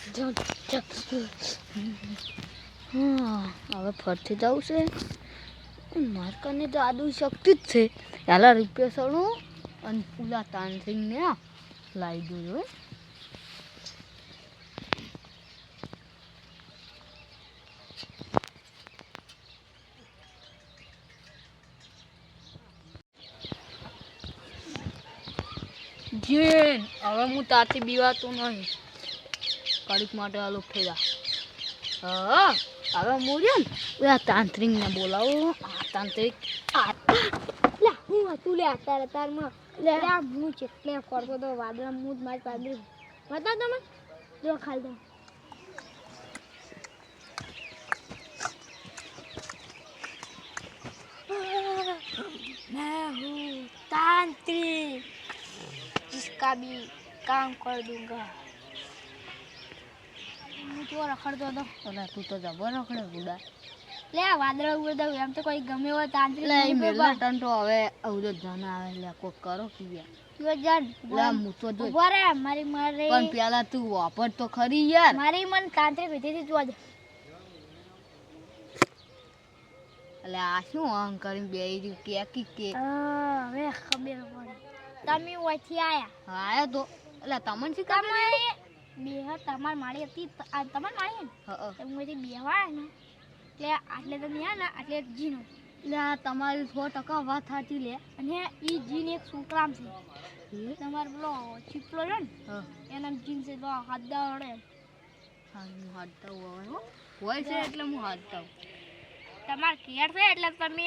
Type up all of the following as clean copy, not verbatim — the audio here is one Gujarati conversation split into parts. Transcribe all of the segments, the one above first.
હવે ફરથી જવું છે મારકાને તો આદુ શક્તિ જ છે પહેલાં રૂપિયા સડું અને પુલા તાનસિંગને લાવી દઉં હોય જીન હવે હું તારથી બીવાતો નહીં કડીક માટે આલો ફેરા હા હવે મૂળ્યો ને આ તાંત્રિકને બોલાવો આ તાંત્રિક લે હું હતું લે તારમાં લે હું ચેટલે કરતો તો વાદળા હું જ મારી પાદરી બતા તમે જો ખાલી દો मैं हूँ तांत्रिक जिसका भी काम कर दूंगा હું તો રખડતો હતો ઓલા તું તો જબર રખડે ગુડા લે વાદળા ઉડતા એમ તો કોઈ ગમે એવો તાંત્રિક લે મેલા ટન તો હવે અવજો જન આવે લે કોક કરો કિયા તું જાન લે હું તો જો ઉભા રે મારી પણ પેલા તું વાપર તો ખરી યાર મારી મન તાંત્રિક વિધિથી જોવા દે એટલે આ શું આમ કરીને બેહી રહ્યું કે હવે ખબર પડી તમે ઓયથી આયા આયા તો એટલે તમને શી કામ બે તમાર માળી હતી તમાર માળી ને હું ઓયથી બેવા ને એટલે આટલે તમે આ ને આટલે જીનો એટલે આ તમારી 100% વાત સાચી લે અને ઈ જીન એક સુકરામ છે તમાર પેલો ચીપલો છે ને એના જીન છે તો હાથ દાડે હા હું હાથતા હોય છે એટલે હું હાથતા તમાર કેર છે એટલે તમે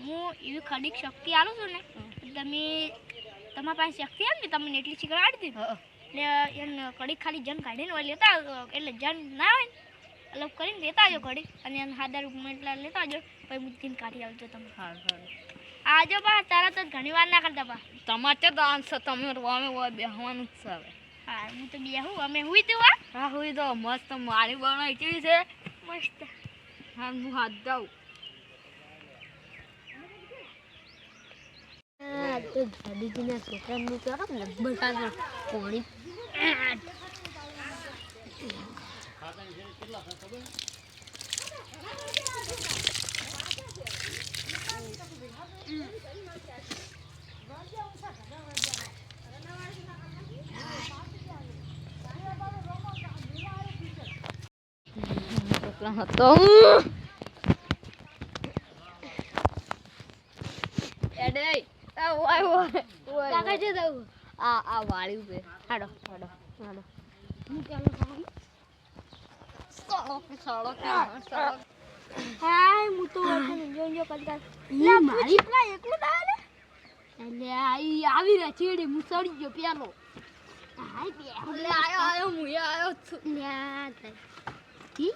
હું એવી ખડીક શક્તિ આલું છું ને તમે તમારા પાસે શક્તિ આવે ને તમને એટલી શીખર આડી દે એટલે એને કડીક ખાલી જન કાઢીને લેતા એટલે જન ના હોય ને અલગ કરીને લેતા આવજો કડીક અને એને 1000 એટલા લેતા આવજો પછી મુદ્દીને કાઢી આવજો તમે આજો બા તરત જ ઘણી વાર ના કરતા બા તમારે તો આન્સર તમે અમે બેહવાનું જ છે હા હું તો બેહું અમે હુઈ તો હા હુઈ તો મસ્ત મારી બનાવી કેવી છે મસ્ત હા હું હાથ દઉં તો દાદીજીના છોકરાનું કરો ને બધા પાણી હતો એડે કાકા છે દઉં આ વાળી પે હાડો હું ચાલો હાય હું તો જો કરતા લા મારી પેલા એકલું દાલે એટલે આવી રહ્યા ચેડી હું સડી ગયો પેલો હાય બે એટલે આયો હું આયો છું લ્યા કી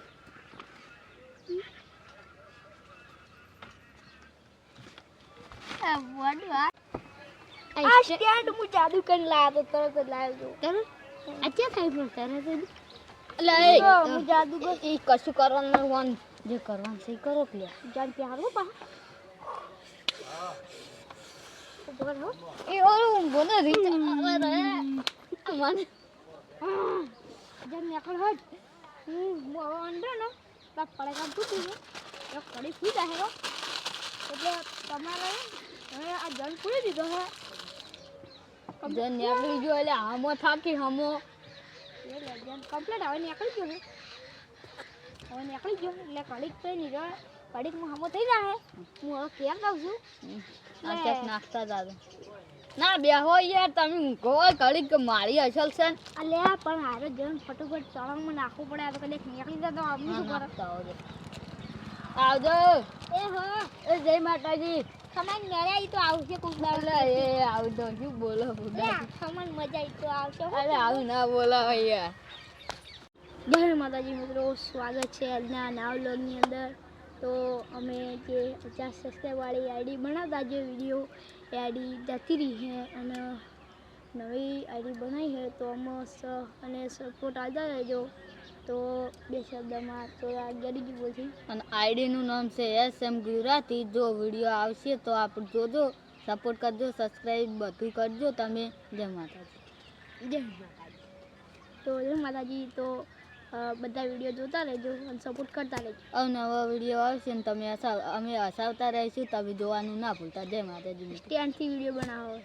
આ સ્ટેન્ડ હું જાદુ કરીને લાવ્યો તો તરત જ લાવ્યો તરત અચ્છા થઈ પણ તરત જ એટલે હું જાદુ એ કશું કરવાનું વન જે કરવાનું છે કરો પ્લે જાન પ્યારો પા બોલો એ ઓલું બોને રીત આવે રે મને જાન નકળ હટ હું અંદર ને બાપ પડે કામ તૂટી ગયો એક કડી ફૂઈ જાય એટલે તમારે હવે આ જન ફૂઈ દીધો હે જન નીકળી ગયો એટલે હામો થાકી હામો એટલે જન કમ્પ્લીટ હવે નીકળી ગયો ને હવે નીકળી ગયો એટલે કડીક તો નહીં રહ્યો કડીક હું હામો થઈ જાય હું હવે કેમ દઉં છું આ નાખતા દાદા ના બેહો યાર તમે ગોળ ઘડી કે મારી અસલ છે અલ્યા પણ હારે જન ફટોફટ ચણમાં નાખવું પડે આ તો કદાચ નીકળી જાય તો આપણે શું કરે આવજો એ હો એ જય માતાજી સમાન મેરે ઈ તો આવશે કોક દાડે એ આવજો શું બોલો બુડા સમાન મજા ઈ તો આવશે અરે આવું ના બોલાવ યાર જય માતાજી મિત્રો સ્વાગત છે આજના નવા વ્લોગની અંદર તો અમે જે 50 સબસ્ક્રાઇબ વાળી આઈડી બનાવતા જે વિડીયો એ આઈડી જતી રહી છે અને નવી આઈડી બનાવી છે તો મસ્ત અને સપોર્ટ આવતા રહેજો તો બે શબ્દમાં થોડા ગરીબ બોલથી અને આઈડીનું નામ છે SM ગુજરાતી જો વિડીયો આવશે તો આપણે જોજો સપોર્ટ કરજો સબસ્ક્રાઇબ બધું કરજો તમે જય માતાજી જય માતાજી તો જય માતાજી. તો બધા વિડીયો જોતા રહેજો અને સપોર્ટ કરતા રહેજો. નવા વિડીયો આવશે ને તમે અમે હસાવતા રહીશું, તમે જોવાનું ના ભૂલતા. જય માતાજી. સ્ટેન્ડથી વિડીયો બનાવો.